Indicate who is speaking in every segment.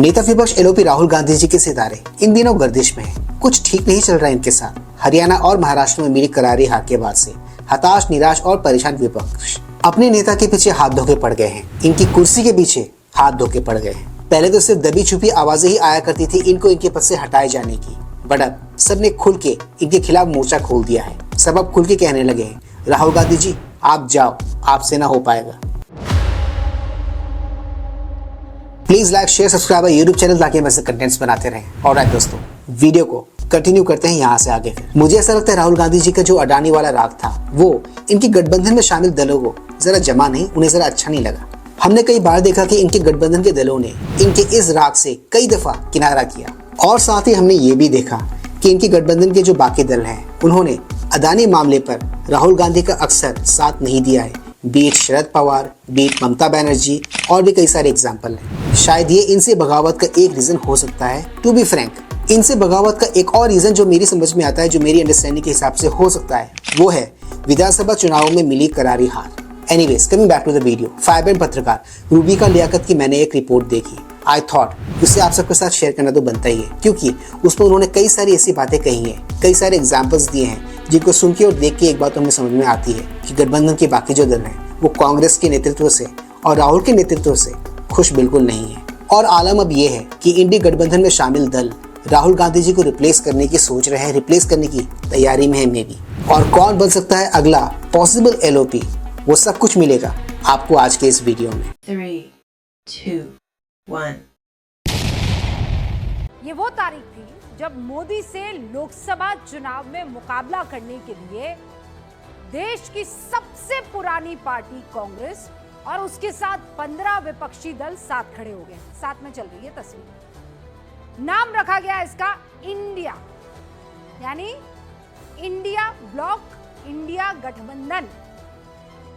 Speaker 1: नेता विपक्ष एलओपी राहुल गांधी जी के सितारे इन दिनों गर्दिश में हैं। कुछ ठीक नहीं चल रहा इनके साथ। हरियाणा और महाराष्ट्र में मिली करारी हार के बाद से हताश, निराश और परेशान विपक्ष अपने नेता के पीछे हाथ धोके पड़ गए हैं। इनकी कुर्सी के पीछे हाथ धोके पड़ गए हैं। पहले तो सिर्फ दबी छुपी आवाजें ही आया करती थी इनको इनके पद से हटाए जाने की, बट अब सबने खुल के इनके खिलाफ मोर्चा खोल दिया है। सब अब खुल के कहने लगे हैं, राहुल गांधी जी आप जाओ, आपसे ना हो पाएगा। Please like, share, subscribe YouTube channel ताकि हम ऐसे कंटेंट्स बनाते रहें। और दोस्तों, वीडियो को कंटिन्यू करते हैं यहाँ से आगे। फिर मुझे ऐसा लगता है राहुल गांधी जी का जो अडानी वाला राग था वो इनकी गठबंधन में शामिल दलों को जरा जमा नहीं, उन्हें जरा अच्छा नहीं लगा। हमने कई बार देखा कि इनके गठबंधन के दलों ने इनके इस राग से कई दफा किनारा किया, और साथ ही हमने ये भी देखा कि इनके गठबंधन के जो बाकी दल हैं उन्होंने अडानी मामले पर राहुल गांधी का अक्सर साथ नहीं दिया है। बीट शरद पवार, बीट ममता बनर्जी और भी कई सारे एग्जाम्पल हैं। शायद ये इनसे बगावत का एक रीजन हो सकता है। टू बी फ्रैंक, इनसे बगावत का एक और रीजन जो मेरी समझ में आता है, जो मेरी अंडरस्टैंडिंग के हिसाब से हो सकता है, वो है विधानसभा चुनावों में मिली करारी हार। Anyways, coming back to the video, फाइबर पत्रकार रूबिका लियाकत की मैंने एक रिपोर्ट देखी। आई थॉट उससे आप सबके साथ शेयर करना तो बनता ही है, क्योंकि उसमें उन्होंने कई सारी ऐसी बातें कही हैं, कई सारे एग्जाम्पल्स दिए हैं जिनको सुन के और देख के एक बात हमें समझ में आती है कि गठबंधन के बाकी जो दल हैं वो कांग्रेस के नेतृत्व से और राहुल के नेतृत्व से खुश बिल्कुल नहीं है। और आलम अब ये है कि इंडी गठबंधन में शामिल दल राहुल गांधी जी को रिप्लेस करने की सोच रहे हैं, रिप्लेस करने की तैयारी में है मे बी। और कौन बन सकता है अगला पॉसिबल एलओपी, वो सब कुछ मिलेगा आपको आज के इस वीडियो में।
Speaker 2: 3, 2, 1।
Speaker 3: ये वो तारीख थी जब मोदी से लोकसभा चुनाव में मुकाबला करने के लिए देश की सबसे पुरानी पार्टी कांग्रेस और उसके साथ 15 विपक्षी दल साथ खड़े हो गए। साथ में चल रही है तस्वीर। नाम रखा गया इसका इंडिया, यानी इंडिया ब्लॉक, इंडिया गठबंधन।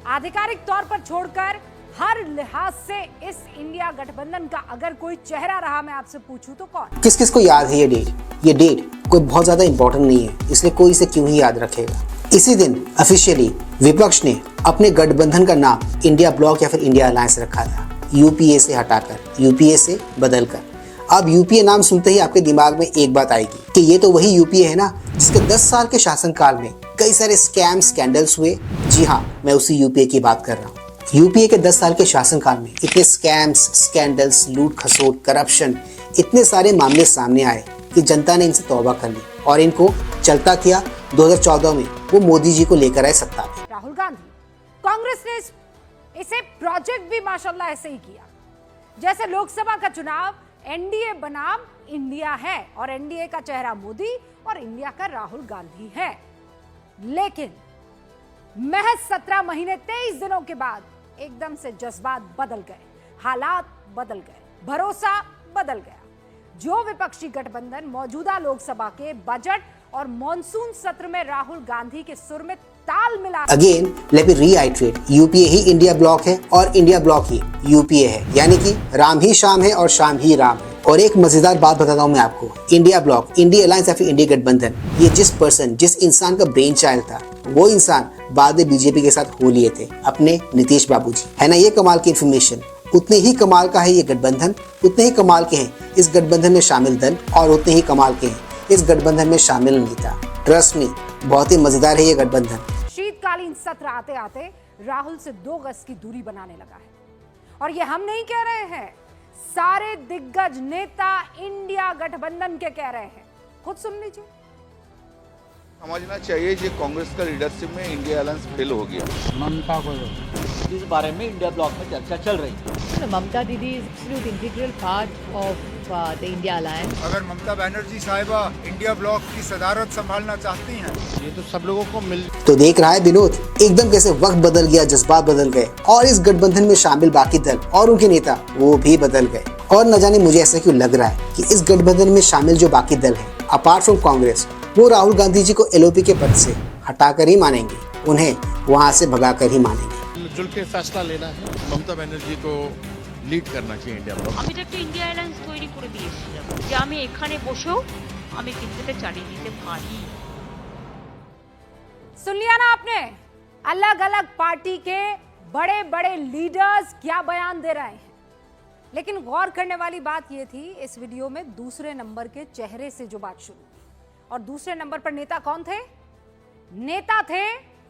Speaker 3: आधिकारिक तौर पर छोड़कर हर लिहाज से इस इंडिया गठबंधन का अगर कोई चेहरा रहा, मैं आपसे पूछूं तो कौन?
Speaker 1: किस किस को याद है ये डेट? ये डेट कोई बहुत ज्यादा इंपॉर्टेंट नहीं है, इसलिए कोई इसे क्यों ही याद रखेगा। इसी दिन ऑफिशियली विपक्ष ने अपने गठबंधन का नाम इंडिया ब्लॉक या फिर इंडिया अलायंस रखा था, यूपीए से हटाकर, यूपीए से बदलकर। अब यूपीए नाम सुनते ही आपके दिमाग में एक बात आएगी कि ये तो वही यूपीए है ना जिसके 10 साल के शासनकाल में कई सारे स्कैम स्कैंडल्स हुए। जी हाँ, मैं उसी यूपीए की बात कर रहा हूँ। यूपीए के 10 साल के शासनकाल में इतने स्कैम्स, स्कैंडल्स, लूट खसोट, करप्शन, इतने सारे मामले सामने आए कि जनता ने इनसे तौबा कर ली और इनको चलता किया। 2014 में वो मोदी जी को लेकर आए सत्ता में।
Speaker 3: राहुल गांधी, कांग्रेस ने इसे प्रोजेक्ट भी माशाल्लाह ऐसे ही किया जैसे लोकसभा का चुनाव एनडीए बनाम इंडिया है और एनडीए का चेहरा मोदी और इंडिया का राहुल गांधी है। लेकिन महज 17 महीने 23 दिनों के बाद एकदम से जज्बात बदल गए, हालात बदल गए, भरोसा बदल गया। जो विपक्षी गठबंधन मौजूदा लोकसभा के बजट और मॉनसून सत्र में राहुल गांधी के सुर में ताल मिला।
Speaker 1: Again let me reiterate, UPA ही इंडिया ब्लॉक है और इंडिया ब्लॉक ही यूपीए है, यानी कि राम ही शाम है और शाम ही राम है। और एक मजेदार बात बताता हूँ मैं आपको, इंडिया ब्लॉक, इंडिया अलायंस या फिर इंडिया गठबंधन, ये जिस इंसान का ब्रेन चाइल्ड था वो इंसान बाद में बीजेपी के साथ हो लिए थे, अपने नीतीश बाबू जी। है ना ये कमाल की इन्फॉर्मेशन? उतने ही कमाल का है ये गठबंधन, उतने ही कमाल के हैं इस गठबंधन में शामिल दल और उतने ही कमाल के हैं इस गठबंधन में शामिल नेता। ट्रस्ट मी, बहुत ही मजेदार है ये गठबंधन।
Speaker 3: शीतकालीन सत्र आते आते राहुल से 2 गज की दूरी बनाने लगा है। और ये हम नहीं कह रहे हैं, सारे दिग्गज नेता इंडिया गठबंधन के कह रहे हैं। खुद सुन लीजिए।
Speaker 4: समझना चाहिए कि कांग्रेस का लीडरशिप में इंडिया अलायंस फेल हो गया।
Speaker 5: ममता को
Speaker 6: इस बारे में इंडिया ब्लॉक में चर्चा चल रही है।
Speaker 7: ममता दीदी is absolute integral part of the India alliance.
Speaker 8: अगर ममता बनर्जी साहिबा इंडिया ब्लॉक की सदारत संभालना चाहती हैं,
Speaker 5: ये तो सब लोगों को मिल।
Speaker 1: तो देख रहा है विनोद, एकदम कैसे वक्त बदल गया, जज्बात बदल गए और इस गठबंधन में शामिल बाकी दल और उनके नेता वो भी बदल गए। और न जाने मुझे ऐसा क्यों लग रहा है कि इस गठबंधन में शामिल जो बाकी दल हैं अपार्ट फ्रॉम कांग्रेस, वो राहुल गांधी जी को एलओपी के पद से हटाकर ही मानेंगे, उन्हें वहां से भगाकर ही मानेंगे।
Speaker 5: मिलजुल के फैसला लेना है। ममता बनर्जी को লিড करना चाहिए इंडिया ब्लॉक।
Speaker 9: আমি তো একটা ইন্ডিয়া অ্যালায়েন্স তৈরি করে দিয়েছিলাম যে আমি এখানে বসেও আমি কিন্তু এটা চালিয়ে দিতে পারি।
Speaker 3: सुन लिया ना आपने, अलग अलग पार्टी के बड़े बड़े लीडर्स क्या बयान दे रहे हैं। लेकिन गौर करने वाली बात यह थी इस वीडियो में दूसरे नंबर के चेहरे से जो बात शुरू हुई। और दूसरे नंबर पर नेता कौन थे? नेता थे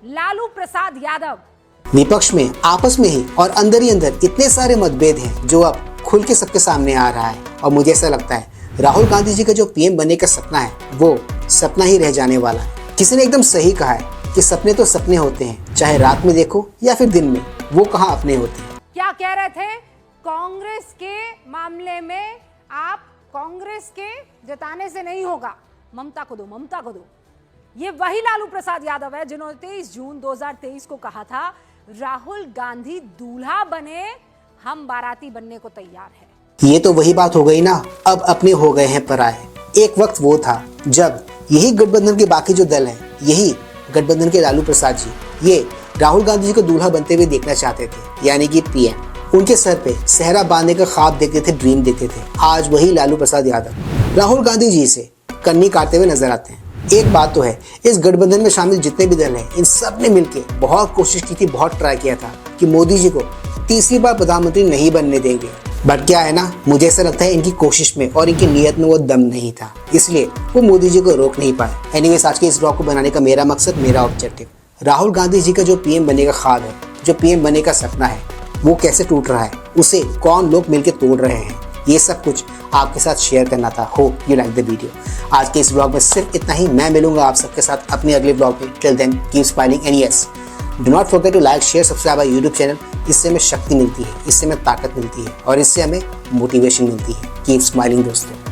Speaker 3: लालू प्रसाद यादव।
Speaker 1: विपक्ष में आपस में ही और अंदर ही अंदर इतने सारे मतभेद हैं जो अब खुल के सबके सामने आ रहा है। और मुझे ऐसा लगता है राहुल गांधी जी का जो पीएम बनने का सपना है वो सपना ही रह जाने वाला है। किसी ने एकदम सही कहा है कि सपने तो सपने होते हैं, चाहे रात में देखो या फिर दिन में, वो कहाँ अपने होते हैं।
Speaker 3: क्या कह रहे थे? कांग्रेस के मामले में आप कांग्रेस के जताने से नहीं होगा, ममता को दो, ममता को दो। ये वही लालू प्रसाद यादव है जिन्होंने 23 जून 2023 को कहा था राहुल गांधी दूल्हा बने, हम बाराती बनने को तैयार है।
Speaker 1: ये तो वही बात हो गई ना, अब अपने हो गए हैं पराए। एक वक्त वो था जब यही गठबंधन के बाकी जो दल हैं, यही गठबंधन के लालू प्रसाद जी, ये राहुल गांधी जी को दूल्हा बनते हुए देखना चाहते थे, यानी कि पीएम। उनके सर पे सेहरा बांधने का ख्वाब देखते थे, ड्रीम देखते थे। आज वही लालू प्रसाद यादव राहुल गांधी जी से कन्नी काटते हुए नजर आते हैं। एक बात तो है, इस गठबंधन में शामिल जितने भी दल हैं, इन सब ने मिलकर बहुत कोशिश की थी, बहुत ट्राई किया था कि मोदी जी को तीसरी बार प्रधानमंत्री नहीं बनने देंगे। बट क्या है ना, मुझे ऐसा लगता है इनकी कोशिश में और इनकी नीयत में वो दम नहीं था, इसलिए वो मोदी जी को रोक नहीं पाए। एनीवेज, आज के इस ब्लॉग को बनाने का मेरा मकसद, मेरा ऑब्जेक्टिव, राहुल गांधी जी का जो पीएम बनने का ख्वाब है, जो पीएम बनने का सपना है, वो कैसे टूट रहा है, उसे कौन लोग मिलकर तोड़ रहे हैं, ये सब कुछ आपके साथ शेयर करना था। Hope you like the video. आज के इस ब्लॉग में सिर्फ इतना ही। मैं मिलूंगा आप सबके साथ अपने अगले ब्लॉग में। Till then keep smiling and yes, do not forget to like, share, subscribe our YouTube channel. इससे हमें शक्ति मिलती है, इससे हमें ताकत मिलती है और इससे हमें मोटिवेशन मिलती है। कीप स्माइलिंग दोस्तों।